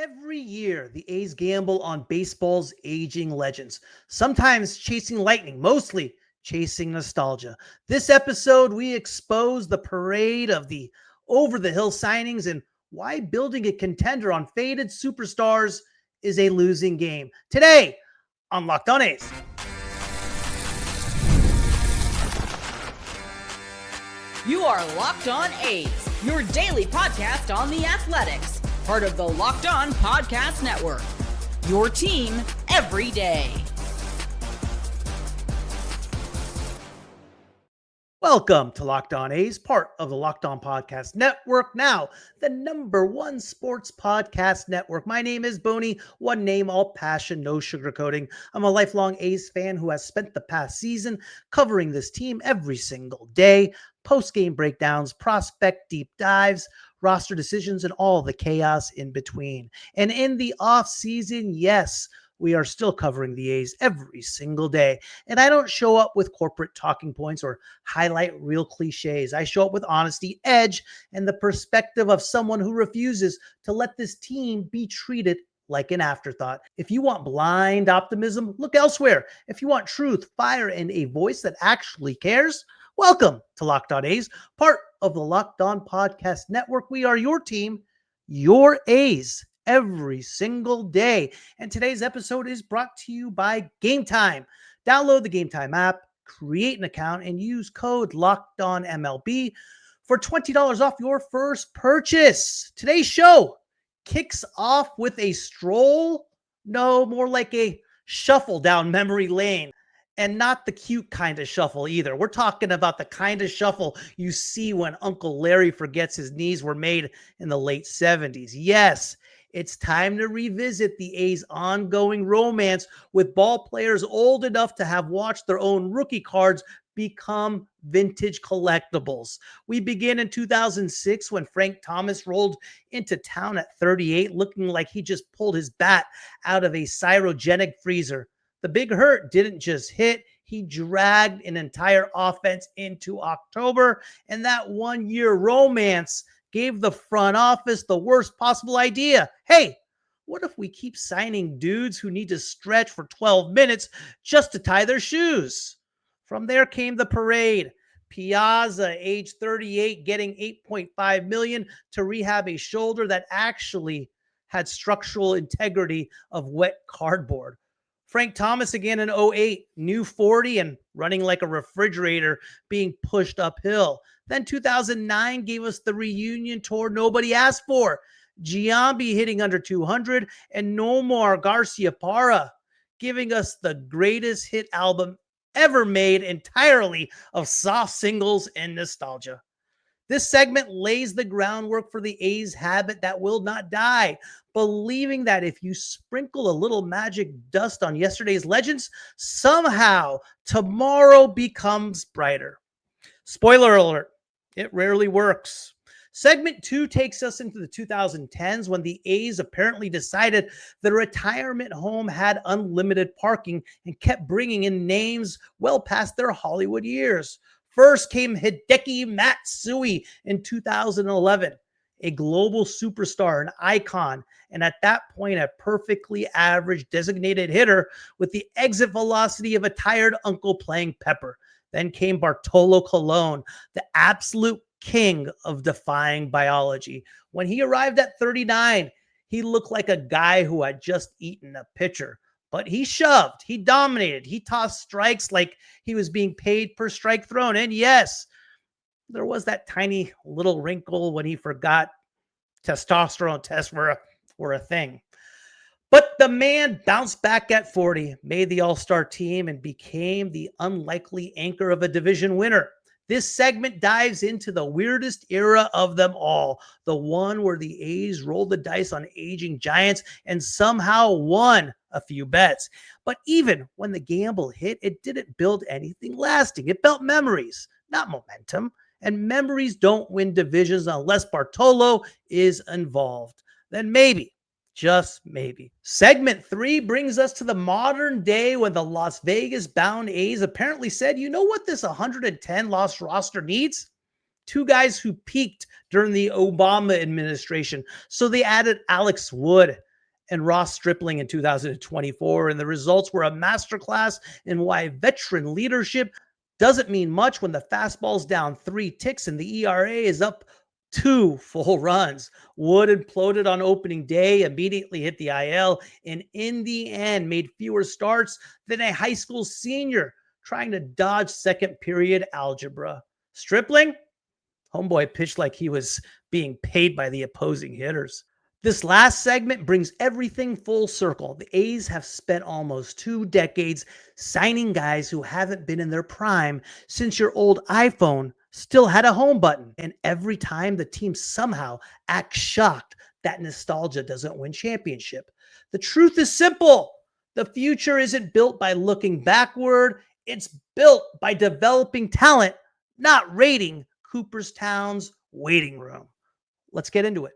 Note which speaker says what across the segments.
Speaker 1: Every year, the A's gamble on baseball's aging legends, sometimes chasing lightning, mostly chasing nostalgia. This episode, we expose the parade of the over the hill signings and why building a contender on faded superstars is a losing game. Today on Locked On A's.
Speaker 2: You are Locked On A's, your daily podcast on the Athletics. Part of the Locked On Podcast Network. Your team every day.
Speaker 1: Welcome to Locked On A's, part of the Locked On Podcast Network, now the #1 sports podcast network. My name is Booney, one name, all passion, no sugarcoating. I'm a lifelong A's fan who has spent the past season covering this team every single day, post-game breakdowns, prospect deep dives, roster decisions, and all the chaos in between. And in the off-season, yes, we are still covering the A's every single day. And I don't show up with corporate talking points or highlight real cliches. I show up with honesty, edge, and the perspective of someone who refuses to let this team be treated like an afterthought. If you want blind optimism, look elsewhere. If you want truth, fire, and a voice that actually cares, welcome to Locked On A's, part of the Locked On Podcast Network. We are your team, your A's, every single day. And today's episode is brought to you by Game Time. Download the Game Time app, create an account, and use code LOCKEDONMLB for $20 off your first purchase. Today's show kicks off with a stroll. No, more like a shuffle down memory lane. And not the cute kind of shuffle either. We're talking about the kind of shuffle you see when Uncle Larry forgets his knees were made in the late 70s. Yes, it's time to revisit the A's ongoing romance with ball players old enough to have watched their own rookie cards become vintage collectibles. We begin in 2006 when Frank Thomas rolled into town at 38, looking like he just pulled his bat out of a cryogenic freezer. The big hurt didn't just hit, he dragged an entire offense into October, and that one-year romance gave the front office the worst possible idea. Hey, what if we keep signing dudes who need to stretch for 12 minutes just to tie their shoes? From there came the parade. Piazza, age 38, getting $8.5 million to rehab a shoulder that actually had structural integrity of wet cardboard. Frank Thomas again in 08, new 40 and running like a refrigerator being pushed uphill. Then 2009 gave us the reunion tour nobody asked for. Giambi hitting under 200 and Nomar Garciaparra giving us the greatest hit album ever made entirely of soft singles and nostalgia. This segment lays the groundwork for the A's habit that will not die, believing that if you sprinkle a little magic dust on yesterday's legends, somehow tomorrow becomes brighter. Spoiler alert, it rarely works. Segment 2 takes us into the 2010s when the A's apparently decided the retirement home had unlimited parking and kept bringing in names well past their Hollywood years. First came Hideki Matsui in 2011, a global superstar, an icon, and at that point, a perfectly average designated hitter with the exit velocity of a tired uncle playing Pepper. Then came Bartolo Colon, the absolute king of defying biology. When he arrived at 39, he looked like a guy who had just eaten a pitcher. But he shoved, he dominated, he tossed strikes like he was being paid per strike thrown. And yes, there was that tiny little wrinkle when he forgot testosterone tests were a thing. But the man bounced back at 40, made the All-Star team, and became the unlikely anchor of a division winner. This segment dives into the weirdest era of them all, the one where the A's rolled the dice on aging giants and somehow won a few bets. But even when the gamble hit, it didn't build anything lasting. It built memories, not momentum. And memories don't win divisions unless Bartolo is involved. Then maybe, just maybe. Segment 3 brings us to the modern day when the Las Vegas-bound A's apparently said, you know what this 110 loss roster needs? Two guys who peaked during the Obama administration. So they added Alex Wood, and Ross Stripling in 2024, and the results were a masterclass in why veteran leadership doesn't mean much when the fastball's down 3 ticks and the ERA is up 2 full runs. Wood imploded on opening day, immediately hit the IL, and in the end made fewer starts than a high school senior trying to dodge second period algebra. Stripling, homeboy pitched like he was being paid by the opposing hitters. This last segment brings everything full circle. The A's have spent almost 2 decades signing guys who haven't been in their prime since your old iPhone still had a home button. And every time the team somehow acts shocked that nostalgia doesn't win championship. The truth is simple. The future isn't built by looking backward. It's built by developing talent, not raiding Cooperstown's waiting room. Let's get into it.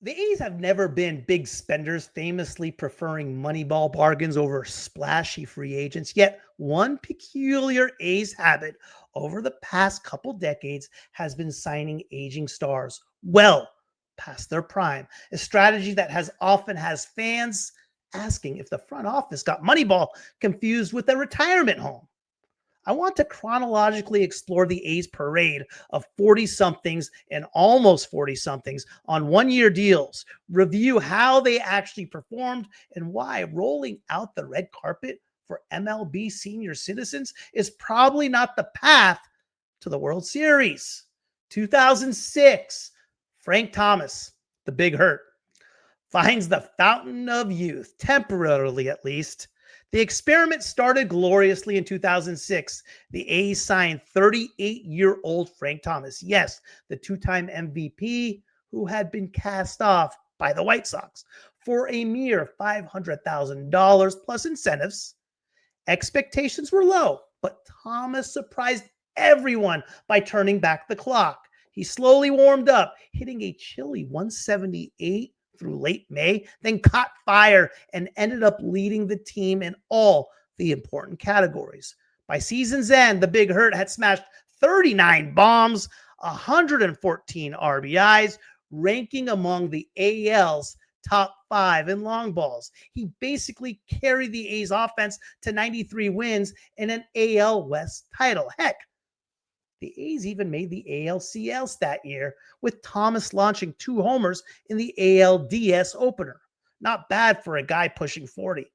Speaker 1: The A's have never been big spenders, famously preferring Moneyball bargains over splashy free agents. Yet, one peculiar A's habit over the past couple decades has been signing aging stars well past their prime. A strategy that has often has fans asking if the front office got Moneyball confused with a retirement home. I want to chronologically explore the A's parade of 40 somethings and almost 40 somethings on 1 year deals, review how they actually performed, and why rolling out the red carpet for MLB senior citizens is probably not the path to the World Series. 2006, Frank Thomas, the big hurt, finds the fountain of youth, temporarily at least. The experiment started gloriously in 2006. The A's signed 38-year-old Frank Thomas. Yes, the two-time MVP who had been cast off by the White Sox for a mere $500,000 plus incentives. Expectations were low, but Thomas surprised everyone by turning back the clock. He slowly warmed up, hitting a chilly 178 through late May, then caught fire and ended up leading the team in all the important categories. By season's end, the Big Hurt had smashed 39 bombs, 114 RBIs, ranking among the AL's top 5 in long balls. He basically carried the A's offense to 93 wins and an AL West title. Heck, the A's even made the ALCS that year, with Thomas launching 2 homers in the ALDS opener. Not bad for a guy pushing 40.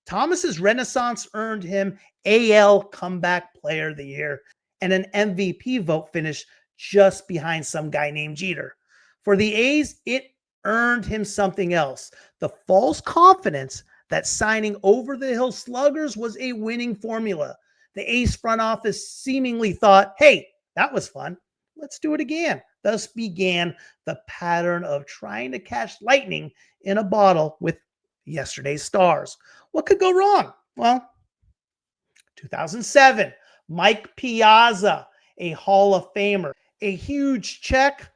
Speaker 1: Thomas's renaissance earned him AL Comeback Player of the Year and an MVP vote finish just behind some guy named Jeter. For the A's, it earned him something else: the false confidence that signing over-the-hill sluggers was a winning formula. The A's front office seemingly thought, hey, that was fun. Let's do it again. Thus began the pattern of trying to catch lightning in a bottle with yesterday's stars. What could go wrong? Well, 2007, Mike Piazza, a Hall of Famer, a huge check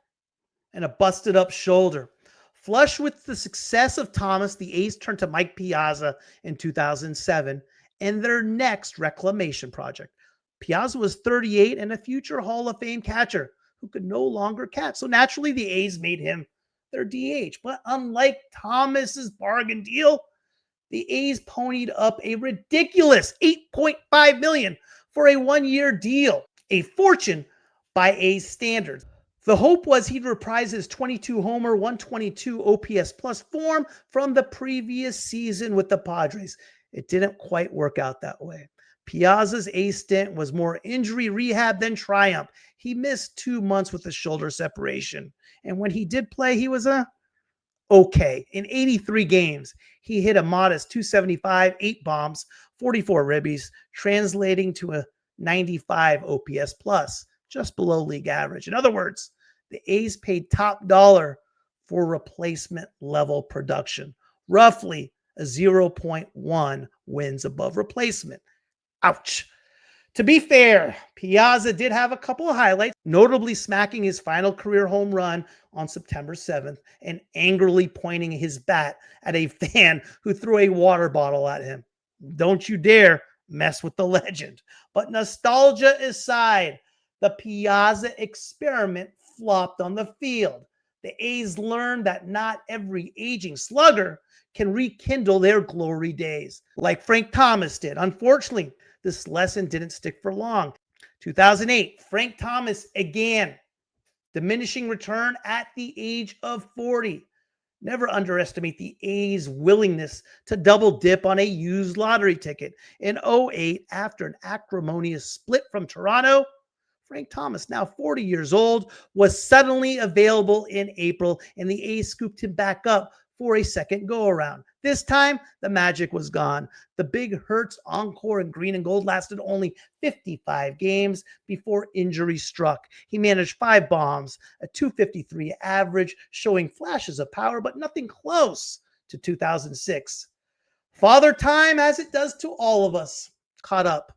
Speaker 1: and a busted up shoulder. Flush with the success of Thomas, the A's turned to Mike Piazza in 2007 and their next reclamation project. Piazza was 38 and a future Hall of Fame catcher who could no longer catch. So naturally, the A's made him their DH. But unlike Thomas's bargain deal, the A's ponied up a ridiculous $8.5 million for a 1-year deal, a fortune by A's standards. The hope was he'd reprise his 22-homer, 122 OPS plus form from the previous season with the Padres. It didn't quite work out that way. Piazza's A's stint was more injury rehab than triumph. He missed 2 months with a shoulder separation. And when he did play, he was okay. In 83 games, he hit a modest 275, 8 bombs, 44 ribbies, translating to a 95 OPS plus, just below league average. In other words, the A's paid top dollar for replacement level production, roughly a 0.1 wins above replacement. Ouch. To be fair, Piazza did have a couple of highlights, notably smacking his final career home run on September 7th and angrily pointing his bat at a fan who threw a water bottle at him. Don't you dare mess with the legend. But nostalgia aside, the Piazza experiment flopped on the field. The A's learned that not every aging slugger can rekindle their glory days, like Frank Thomas did. Unfortunately, this lesson didn't stick for long. 2008, Frank Thomas again, diminishing return at the age of 40. Never underestimate the A's willingness to double dip on a used lottery ticket. In '08, after an acrimonious split from Toronto, Frank Thomas, now 40 years old, was suddenly available in April, and the A's scooped him back up for a second go-around. This time, the magic was gone. The Big Hurt's encore in green and gold lasted only 55 games before injury struck. He managed 5 bombs, a .253 average, showing flashes of power, but nothing close to 2006. Father Time, as it does to all of us, caught up.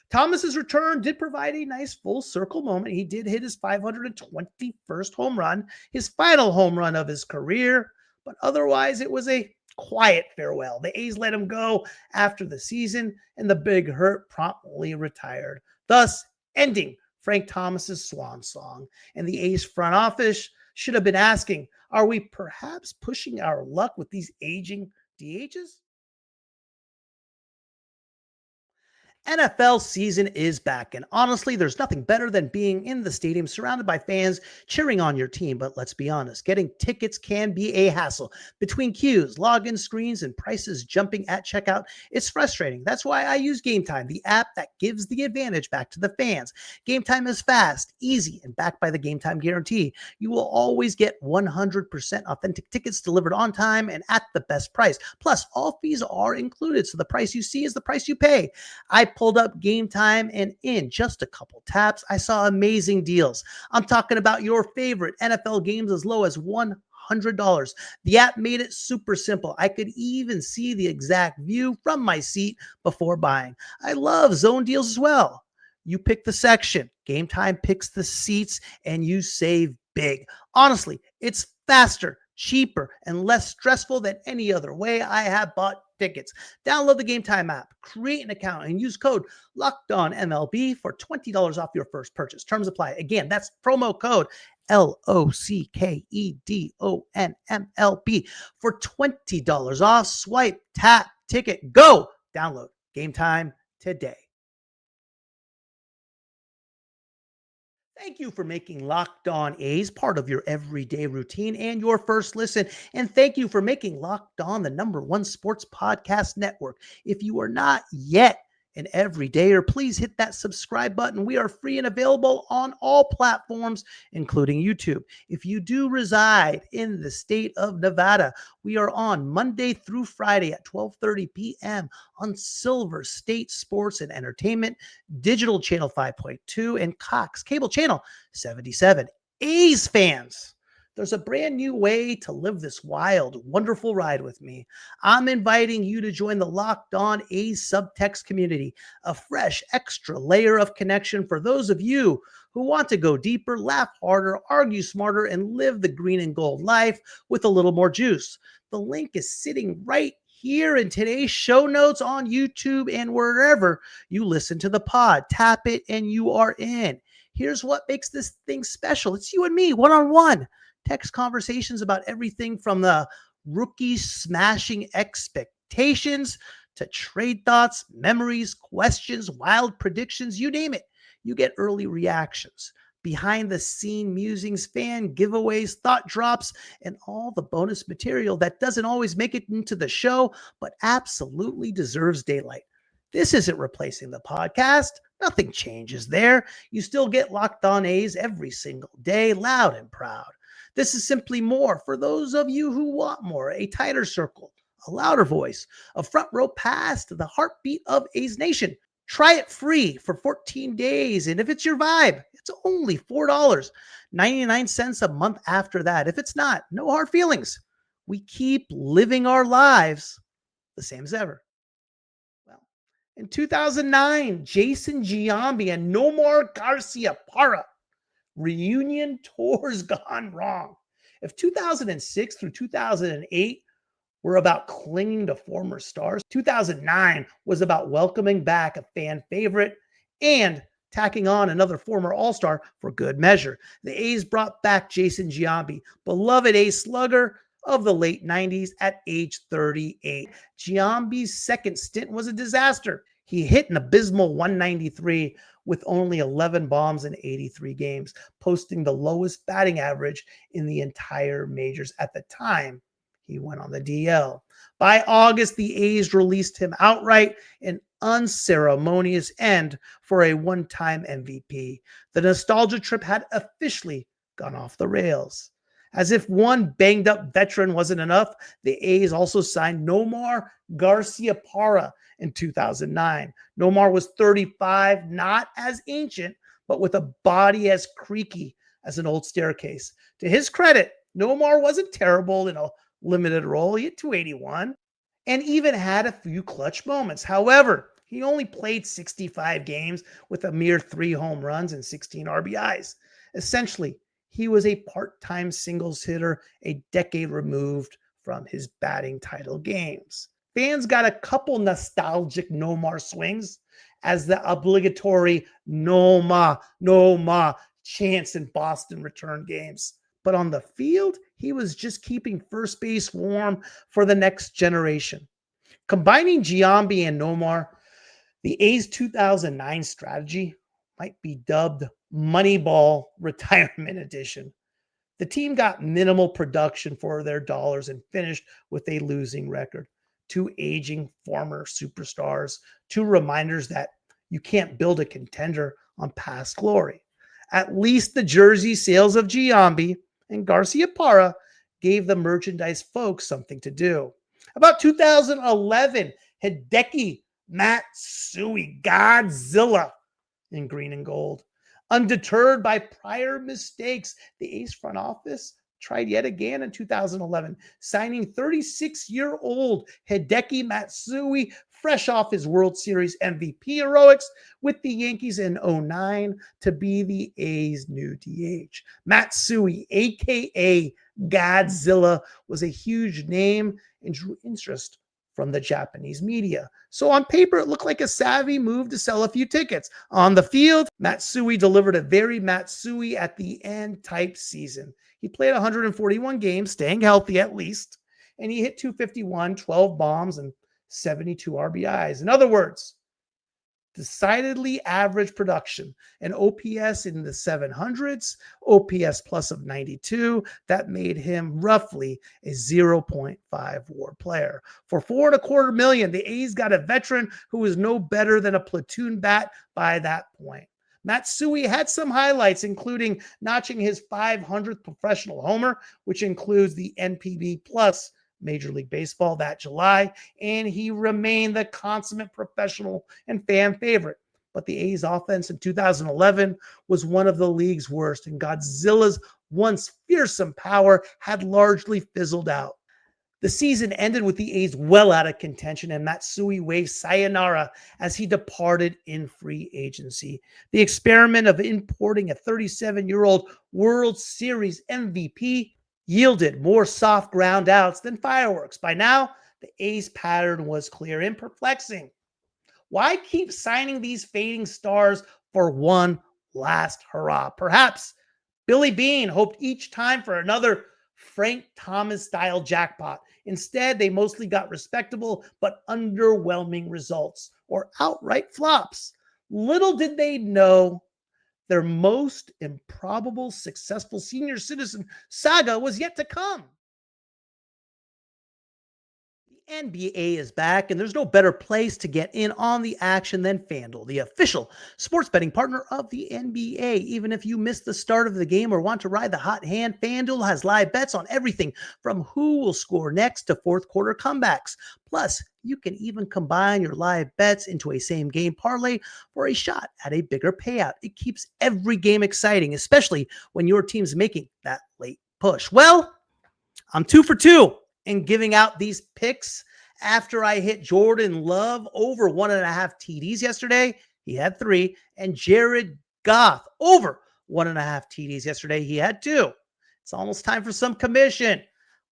Speaker 1: Thomas's return did provide a nice full circle moment. He did hit his 521st home run, his final home run of his career, but otherwise it was a quiet farewell. The A's let him go after the season, and the Big Hurt promptly retired, thus ending Frank Thomas's swan song. And the A's front office should have been asking, are we perhaps pushing our luck with these aging DHs? NFL season is back, and honestly, there's nothing better than being in the stadium surrounded by fans cheering on your team. But let's be honest, getting tickets can be a hassle. Between queues, login screens, and prices jumping at checkout, it's frustrating. That's why I use Game Time, the app that gives the advantage back to the fans. Game Time is fast, easy, and backed by the Game Time guarantee. You will always get 100% authentic tickets delivered on time and at the best price. Plus, all fees are included, so the price you see is the price you pay. I pulled up Game Time, and in just a couple taps, I saw amazing deals. I'm talking about your favorite NFL games as low as $100. The app made it super simple. I could even see the exact view from my seat before buying. I love zone deals as well. You pick the section, Game Time picks the seats, and you save big. Honestly, it's faster, cheaper, and less stressful than any other way I have bought tickets. Download the Game Time app, create an account, and use code LOCKEDONMLB for $20 off your first purchase. Terms apply. Again, that's promo code LOCKEDONMLB for $20 off. Swipe, tap, ticket, go. Download Game Time today. Thank you for making Locked On A's part of your everyday routine and your first listen. And thank you for making Locked On the #1 sports podcast network. If you are not yet an everydayer, please hit that subscribe button. We are free and available on all platforms, including YouTube. If you do reside in the state of Nevada, we are on Monday through Friday at 12:30 p.m. on Silver State Sports and Entertainment, Digital Channel 5.2, and Cox Cable Channel 77. A's fans, there's a brand new way to live this wild, wonderful ride with me. I'm inviting you to join the Locked On A's subtext community, a fresh extra layer of connection for those of you who want to go deeper, laugh harder, argue smarter, and live the green and gold life with a little more juice. The link is sitting right here in today's show notes on YouTube and wherever you listen to the pod. Tap it and you are in. Here's what makes this thing special. It's you and me, one-on-one. Text conversations about everything from the rookie smashing expectations to trade thoughts, memories, questions, wild predictions, you name it. You get early reactions, behind the scene musings, fan giveaways, thought drops, and all the bonus material that doesn't always make it into the show, but absolutely deserves daylight. This isn't replacing the podcast. Nothing changes there. You still get Locked On A's every single day, loud and proud. This is simply more for those of you who want more, a tighter circle, a louder voice, a front row pass to the heartbeat of A's Nation. Try it free for 14 days, and if it's your vibe, it's only $4.99 a month after that. If it's not, no hard feelings. We keep living our lives the same as ever. Well, in 2009, Jason Giambi and Nomar Garciaparra reunion tours gone wrong. If 2006 through 2008 were about clinging to former stars, 2009 was about welcoming back a fan favorite and tacking on another former All-Star for good measure. The A's brought back Jason Giambi, beloved ace slugger of the late 90s at age 38. Giambi's second stint was a disaster. He hit an abysmal 193 with only 11 bombs in 83 games, posting the lowest batting average in the entire majors at the time he went on the DL. By August, the A's released him outright, an unceremonious end for a one-time MVP. The nostalgia trip had officially gone off the rails. As if one banged-up veteran wasn't enough, the A's also signed Nomar Garciaparra in 2009. Nomar was 35, not as ancient, but with a body as creaky as an old staircase. To his credit, Nomar wasn't terrible in a limited role. He hit 281 and even had a few clutch moments. However, he only played 65 games with a mere 3 home runs and 16 RBIs. Essentially, he was a part-time singles hitter a decade removed from his batting title games. Fans got a couple nostalgic Nomar swings as the obligatory "No Ma" chants in Boston return games. But on the field, he was just keeping first base warm for the next generation. Combining Giambi and Nomar, the A's 2009 strategy might be dubbed Moneyball Retirement Edition. The team got minimal production for their dollars and finished with a losing record. 2 aging former superstars, 2 reminders that you can't build a contender on past glory. At least the jersey sales of Giambi and Garciaparra gave the merchandise folks something to do. About 2011, Hideki Matsui, Godzilla in green and gold. Undeterred by prior mistakes, the A's front office tried yet again in 2011, signing 36-year-old Hideki Matsui, fresh off his World Series MVP heroics with the Yankees in 2009, to be the A's new DH. Matsui, a.k.a. Godzilla, was a huge name and drew interest from the Japanese media. So on paper, it looked like a savvy move to sell a few tickets. On the field, Matsui delivered a very Matsui at the end type season. He played 141 games, staying healthy at least, and he hit 251, 12 bombs, and 72 RBIs. In other words, decidedly average production, an OPS in the 700s, OPS plus of 92. That made him roughly a 0.5 WAR player. For $4.25 million, the A's got a veteran who was no better than a platoon bat by that point. Matsui had some highlights, including notching his 500th professional homer, which includes the NPB plus Major League Baseball that July, and he remained the consummate professional and fan favorite. But the A's offense in 2011 was one of the league's worst, and Godzilla's once fearsome power had largely fizzled out. The season ended with the A's well out of contention, and Matsui waved sayonara as he departed in free agency. The experiment of importing a 37-year-old World Series MVP yielded more soft ground outs than fireworks. By now, the A's pattern was clear and perplexing. Why keep signing these fading stars for one last hurrah? Perhaps Billy Beane hoped each time for another Frank Thomas-style jackpot. Instead, they mostly got respectable but underwhelming results, or outright flops. Little did they know their most improbable successful senior citizen saga was yet to come. The NBA is back, and there's no better place to get in on the action than FanDuel, the official sports betting partner of the NBA. Even if you missed the start of the game or want to ride the hot hand, FanDuel has live bets on everything from who will score next to fourth quarter comebacks. Plus, you can even combine your live bets into a same game parlay for a shot at a bigger payout. It keeps every game exciting, especially when your team's making that late push. Well, I'm 2 for 2 in giving out these picks after I hit Jordan Love over 1.5 TDs yesterday. He had 3. And Jared Goff over 1.5 TDs yesterday. He had 2. It's almost time for some commission.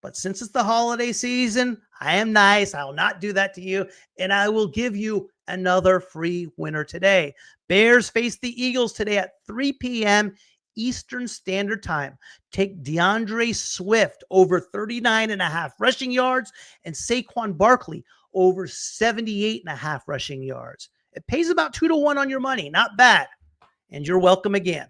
Speaker 1: But since it's the holiday season, I am nice. I will not do that to you. And I will give you another free winner today. Bears face the Eagles today at 3 p.m. Eastern Standard Time. Take DeAndre Swift over 39.5 rushing yards and Saquon Barkley over 78.5 rushing yards. It pays about 2-1 on your money. Not bad. And you're welcome again.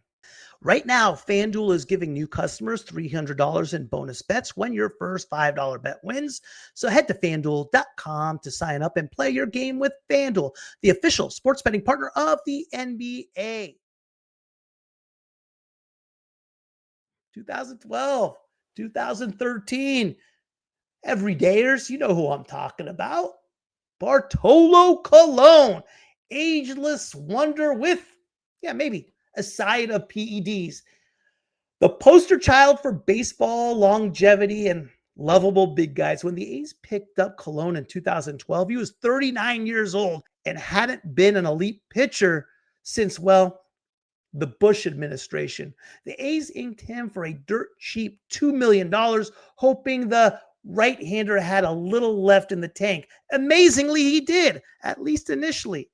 Speaker 1: Right now, FanDuel is giving new customers $300 in bonus bets when your first $5 bet wins. So head to FanDuel.com to sign up and play your game with FanDuel, the official sports betting partner of the NBA. 2012, 2013. Everydayers, you know who I'm talking about. Bartolo Colon, ageless wonder with, maybe a side of PEDs. The poster child for baseball longevity and lovable big guys. When the A's picked up Colon in 2012, he was 39 years old and hadn't been an elite pitcher since, the Bush administration. The A's inked him for a dirt cheap $2 million, hoping the right-hander had a little left in the tank. Amazingly, he did, at least initially.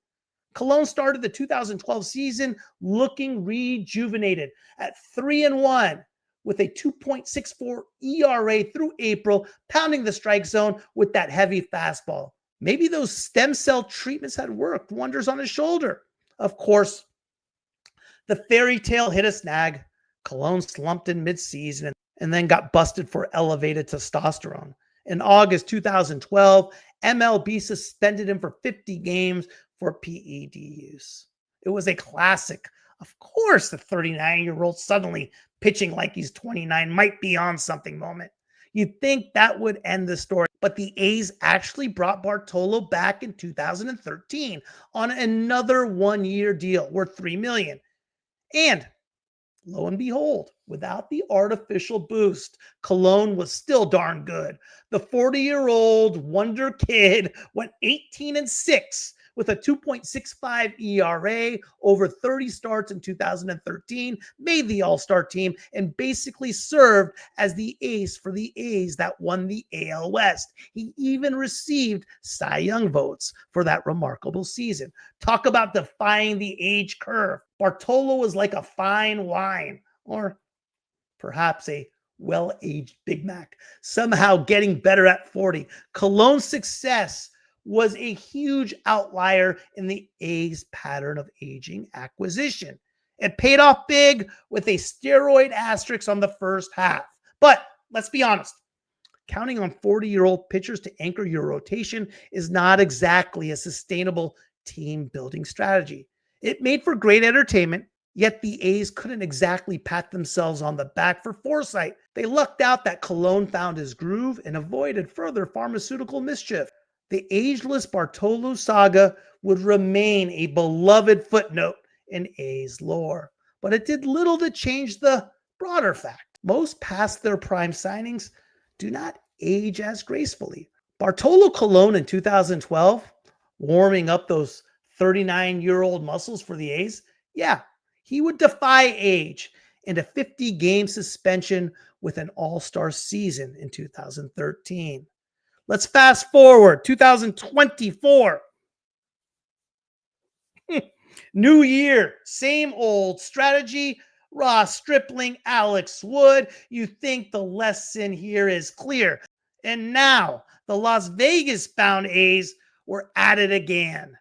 Speaker 1: Colon started the 2012 season looking rejuvenated at 3-1 with a 2.64 ERA through April, pounding the strike zone with that heavy fastball. Maybe those stem cell treatments had worked wonders on his shoulder. Of course, the fairy tale hit a snag. Colon slumped in midseason and then got busted for elevated testosterone. In August 2012, MLB suspended him for 50 games for PED use. It was a classic. Of course, the 39-year-old suddenly pitching like he's 29 might be on something moment. You'd think that would end the story, but the A's actually brought Bartolo back in 2013 on another one-year deal worth $3 million. And lo and behold, without the artificial boost, Colon was still darn good. The 40-year-old wonder kid went 18-6 with a 2.65 ERA over 30 starts in 2013, made the All-Star team, and basically served as the ace for the A's that won the AL West. He even received Cy Young votes for that remarkable season. Talk about defying the age curve. Bartolo was like a fine wine, or perhaps a well-aged Big Mac, somehow getting better at 40. Colon's success was a huge outlier in the A's pattern of aging acquisition. It paid off big with a steroid asterisk on the first half. But let's be honest, counting on 40-year-old pitchers to anchor your rotation is not exactly a sustainable team-building strategy. It made for great entertainment, yet the A's couldn't exactly pat themselves on the back for foresight. They lucked out that Colon found his groove and avoided further pharmaceutical mischief. The ageless Bartolo saga would remain a beloved footnote in A's lore, but it did little to change the broader fact. Most past their prime signings do not age as gracefully. Bartolo Colon in 2012, warming up those 39-year-old muscles for the A's, he would defy age and a 50-game suspension with an all-star season in 2013. Let's fast forward, 2024. New year, same old strategy. Ross Stripling, Alex Wood. You think the lesson here is clear. And now the Las Vegas-bound A's were at it again.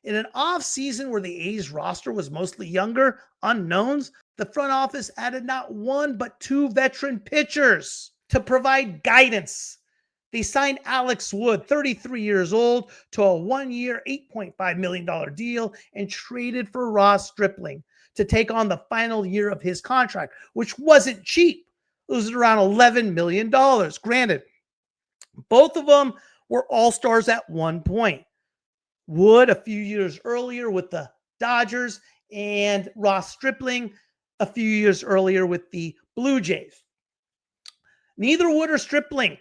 Speaker 1: In an off-season where the A's roster was mostly younger, unknowns, the front office added not one but two veteran pitchers to provide guidance. They signed Alex Wood, 33 years old, to a one-year, $8.5 million deal and traded for Ross Stripling to take on the final year of his contract, which wasn't cheap. It was around $11 million. Granted, both of them were all-stars at one point. Wood a few years earlier with the Dodgers and Ross Stripling a few years earlier with the Blue Jays. Neither Wood or Stripling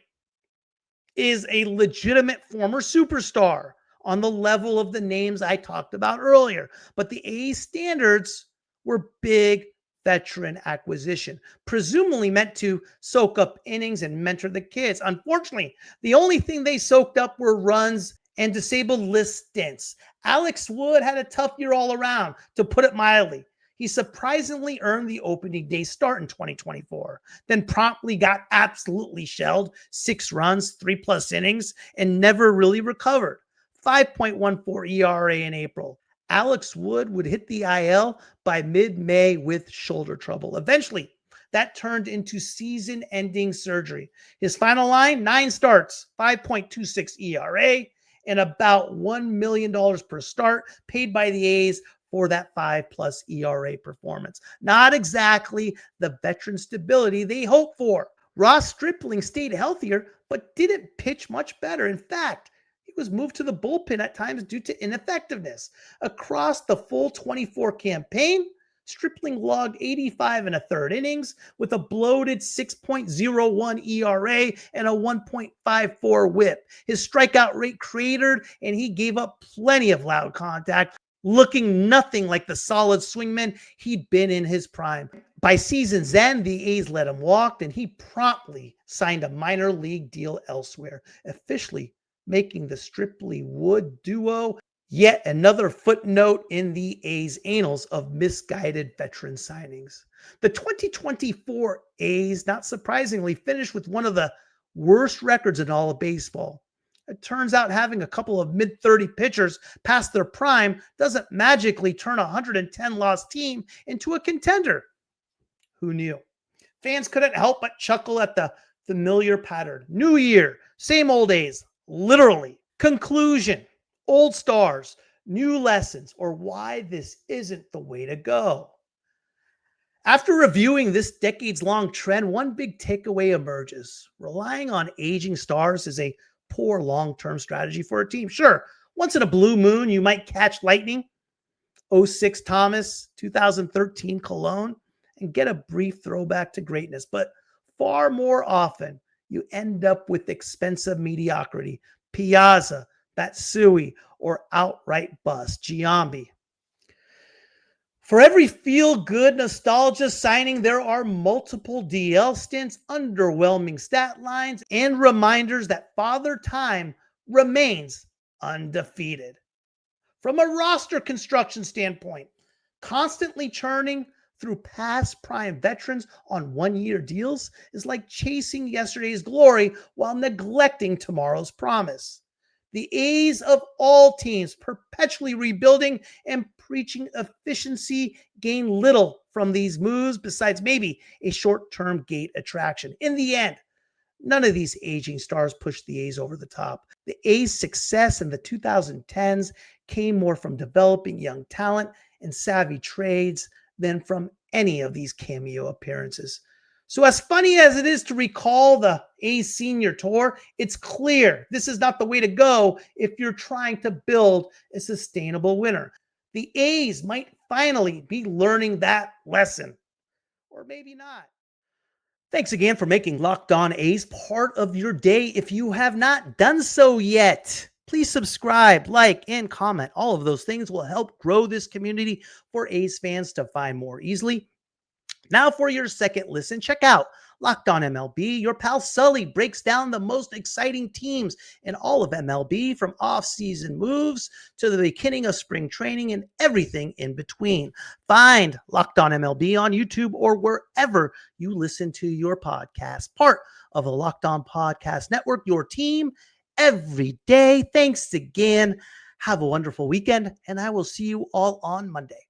Speaker 1: is a legitimate former superstar on the level of the names I talked about earlier. But the A's standards were big veteran acquisition, presumably meant to soak up innings and mentor the kids. Unfortunately, the only thing they soaked up were runs and disabled list stints. Alex Wood had a tough year all around, to put it mildly. He surprisingly earned the opening day start in 2024, then promptly got absolutely shelled, 6 runs, 3+ innings, and never really recovered. 5.14 ERA in April. Alex Wood would hit the IL by mid-May with shoulder trouble. Eventually, that turned into season-ending surgery. His final line, 9 starts, 5.26 ERA, and about $1 million per start paid by the A's for that 5+ ERA performance. Not exactly the veteran stability they hoped for. Ross Stripling stayed healthier, but didn't pitch much better. In fact, he was moved to the bullpen at times due to ineffectiveness. Across the full 24 campaign, Stripling logged 85 and a third innings with a bloated 6.01 ERA and a 1.54 whip. His strikeout rate cratered, and he gave up plenty of loud contact, looking nothing like the solid swingman he'd been in his prime. By season's end, the A's let him walk, and he promptly signed a minor league deal elsewhere, officially making the Stripling-Wood duo yet another footnote in the A's annals of misguided veteran signings. The 2024 A's, not surprisingly, finished with one of the worst records in all of baseball. It turns out having a couple of mid-30 pitchers past their prime doesn't magically turn a 110-loss team into a contender. Who knew? Fans couldn't help but chuckle at the familiar pattern. New year, same old A's, literally. Conclusion, old stars, new lessons, or why this isn't the way to go. After reviewing this decades-long trend, one big takeaway emerges. Relying on aging stars is a poor long-term strategy for a team. Sure, once in a blue moon, you might catch lightning, 06 Thomas, 2013 Colon, and get a brief throwback to greatness. But far more often, you end up with expensive mediocrity. Piazza, Matsui, or outright bust, Giambi. For every feel-good nostalgia signing, there are multiple DL stints, underwhelming stat lines, and reminders that Father Time remains undefeated. From a roster construction standpoint, constantly churning through past prime veterans on one-year deals is like chasing yesterday's glory while neglecting tomorrow's promise. The A's of all teams perpetually rebuilding and preaching efficiency gain little from these moves besides maybe a short-term gate attraction. In the end, none of these aging stars pushed the A's over the top. The A's success in the 2010s came more from developing young talent and savvy trades than from any of these cameo appearances. So as funny as it is to recall the A's senior tour, it's clear this is not the way to go if you're trying to build a sustainable winner. The A's might finally be learning that lesson, or maybe not. Thanks again for making Locked On A's part of your day. If you have not done so yet, please subscribe, like, and comment. All of those things will help grow this community for A's fans to find more easily. Now for your second listen, check out Locked On MLB. Your pal Sully breaks down the most exciting teams in all of MLB, from off-season moves to the beginning of spring training and everything in between. Find Locked On MLB on YouTube or wherever you listen to your podcast. Part of the Locked On Podcast Network, your team every day. Thanks again. Have a wonderful weekend, and I will see you all on Monday.